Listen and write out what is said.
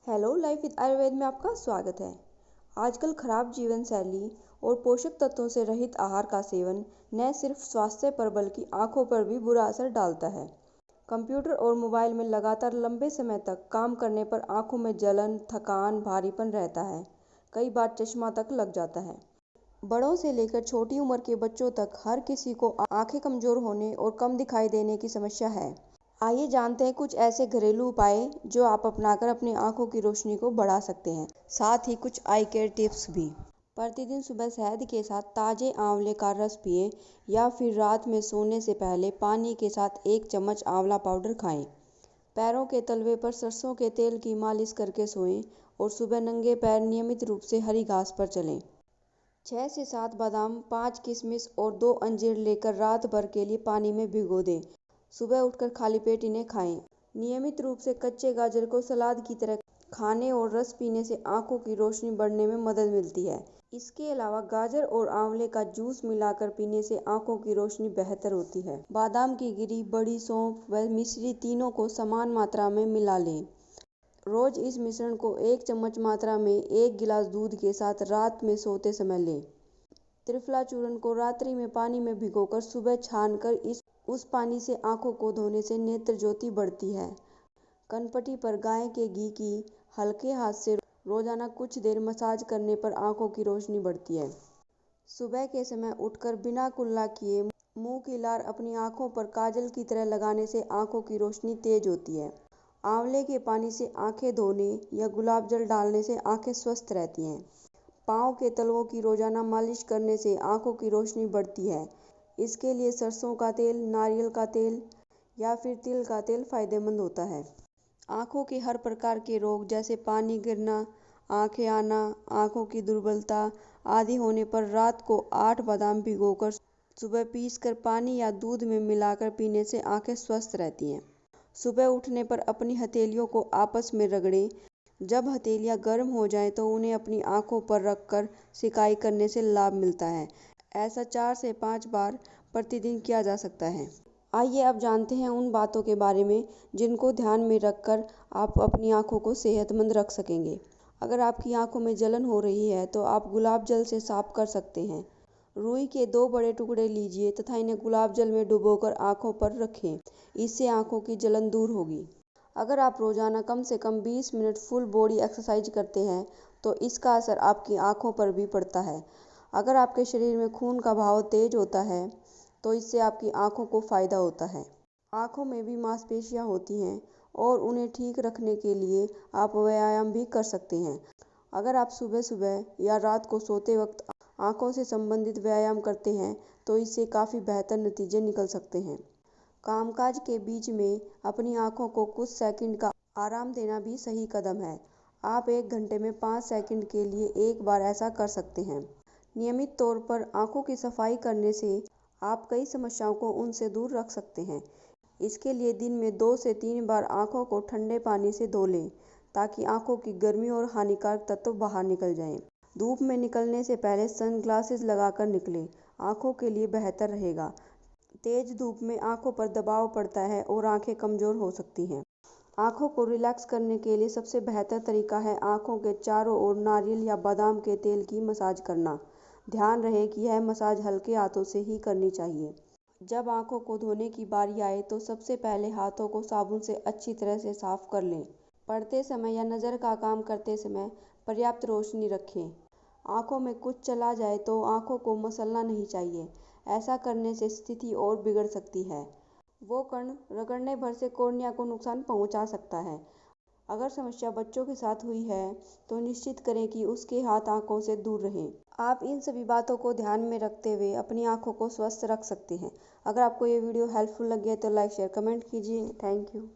Hello life with Ayurveda में आपका स्वागत है। आजकल खराब जीवन शैली और पोषक तत्वों से रहित आहार का सेवन न सिर्फ स्वास्थ्य पर बल्कि आंखों पर भी बुरा असर डालता है। कंप्यूटर और मोबाइल में लगातार लंबे समय तक काम करने पर आंखों में जलन, थकान, भारीपन रहता है। कई बार चश्मा तक लग जाता है। बड़ों से लेकर छोटी उम्र के बच्चों तक हर किसी को आंखें कमजोर होने और कम दिखाई देने की समस्या है। आइए जानते हैं कुछ ऐसे घरेलू उपाय जो आप अपनाकर अपनी आंखों की रोशनी को बढ़ा सकते हैं। साथ ही कुछ आई केयर टिप्स भी। प्रतिदिन सुबह शहद के साथ ताजे आंवले का रस पिएं या फिर रात में सोने से पहले पानी के साथ 1 चम्मच आंवला पाउडर खाएं। पैरों के तलवे पर सरसों के तेल की मालिश करके सोएं और सुबह नंगे पैर नियमित रूप से हरी घास पर चलें। 6 से 7 बादाम, 5 किशमिश और 2 अंजीर लेकर रात भर के लिए पानी में भिगो दें। सुबह उठकर खाली पेट इन्हें खाएं। नियमित रूप से कच्चे गाजर को सलाद की तरह खाने और रस पीने से आंखों की रोशनी बढ़ने में मदद मिलती है। इसके अलावा गाजर और आंवले का जूस मिलाकर पीने से आंखों की रोशनी बेहतर होती है। बादाम की गिरी, बड़ी सौंफ व मिश्री तीनों को समान मात्रा में मिला लें। रोज इस मिश्रण को 1 चम्मच मात्रा में 1 गिलास दूध के साथ रात में सोते समय लें। त्रिफला चूर्ण को रात्रि में पानी में भिगोकर सुबह छानकर उस पानी से आंखों को धोने से नेत्र ज्योति बढ़ती है। कनपटी पर गाय के घी की हल्के हाथ से रोजाना कुछ देर मसाज करने पर आंखों की रोशनी बढ़ती है। सुबह के समय उठकर बिना कुल्ला किए मुंह की लार अपनी आंखों पर काजल की तरह लगाने से आंखों की रोशनी तेज होती है। आंवले के पानी से आंखें धोने या गुलाब जल डालने से आंखें स्वस्थ रहती हैं। पाँव के तलवों की रोजाना मालिश करने से आंखों की रोशनी बढ़ती है। इसके लिए सरसों का तेल, नारियल का तेल या फिर तिल का तेल फायदेमंद होता है। आंखों के हर प्रकार के रोग जैसे पानी गिरना, आंखें आना, आंखों की दुर्बलता आदि होने पर रात को 8 बादाम भिगोकर सुबह पीसकर पानी या दूध में मिलाकर पीने से आंखें स्वस्थ रहती हैं। सुबह उठने पर अपनी हथेलियों को आपस में रगड़ें। जब हथेलियां गर्म हो जाएं तो उन्हें अपनी आंखों पर रखकर सिकाई करने से लाभ मिलता है। ऐसा 4 से 5 बार प्रतिदिन किया जा सकता है। आइए अब जानते हैं उन बातों के बारे में जिनको ध्यान में रखकर आप अपनी आंखों को सेहतमंद रख सकेंगे। अगर आपकी आंखों में जलन हो रही है तो आप गुलाब जल से साफ कर सकते हैं। रुई के 2 बड़े टुकड़े लीजिए तथा इन्हें गुलाब जल में डुबोकर आंखों पर रखें। इससे आंखों की जलन दूर होगी। अगर आप रोजाना कम से कम 20 मिनट फुल बॉडी एक्सरसाइज करते हैं तो इसका असर आपकी आंखों पर भी पड़ता है। अगर आपके शरीर में खून का बहाव तेज होता है तो इससे आपकी आंखों को फायदा होता है। आंखों में भी मांसपेशियां होती हैं और उन्हें ठीक रखने के लिए आप व्यायाम भी कर सकते हैं। अगर आप सुबह सुबह या रात को सोते वक्त आंखों से संबंधित व्यायाम करते हैं तो इससे काफ़ी बेहतर नतीजे निकल सकते हैं। कामकाज के बीच में अपनी आंखों को कुछ सेकंड का आराम देना भी सही कदम है। आप 1 घंटे में 5 सेकंड के लिए एक बार ऐसा कर सकते हैं। नियमित तौर पर आंखों की सफाई करने से आप कई समस्याओं को उनसे दूर रख सकते हैं। इसके लिए दिन में 2 से 3 बार आंखों को ठंडे पानी से धो लें ताकि आंखों की गर्मी और हानिकारक तत्व बाहर निकल जाएं। धूप में निकलने से पहले सनग्लासेस लगाकर निकलें, आंखों के लिए बेहतर रहेगा। तेज धूप में आंखों पर दबाव पड़ता है और आंखें कमजोर हो सकती हैं। आंखों को रिलैक्स करने के लिए सबसे बेहतर तरीका है आंखों के चारों ओर नारियल या बादाम के तेल की मसाज करना। ध्यान रहे कि यह मसाज हल्के हाथों से ही करनी चाहिए। जब आंखों को धोने की बारी आए तो सबसे पहले हाथों को साबुन से अच्छी तरह से साफ कर लें। पढ़ते समय या नज़र का काम करते समय पर्याप्त रोशनी रखें। आंखों में कुछ चला जाए तो आंखों को मसलना नहीं चाहिए। ऐसा करने से स्थिति और बिगड़ सकती है। वो कण रगड़ने भर से कॉर्निया को नुकसान पहुंचा सकता है। अगर समस्या बच्चों के साथ हुई है तो निश्चित करें कि उसके हाथ आंखों से दूर रहें। आप इन सभी बातों को ध्यान में रखते हुए अपनी आंखों को स्वस्थ रख सकते हैं। अगर आपको ये वीडियो हेल्पफुल लगी है तो लाइक, शेयर, कमेंट कीजिए। Thank you.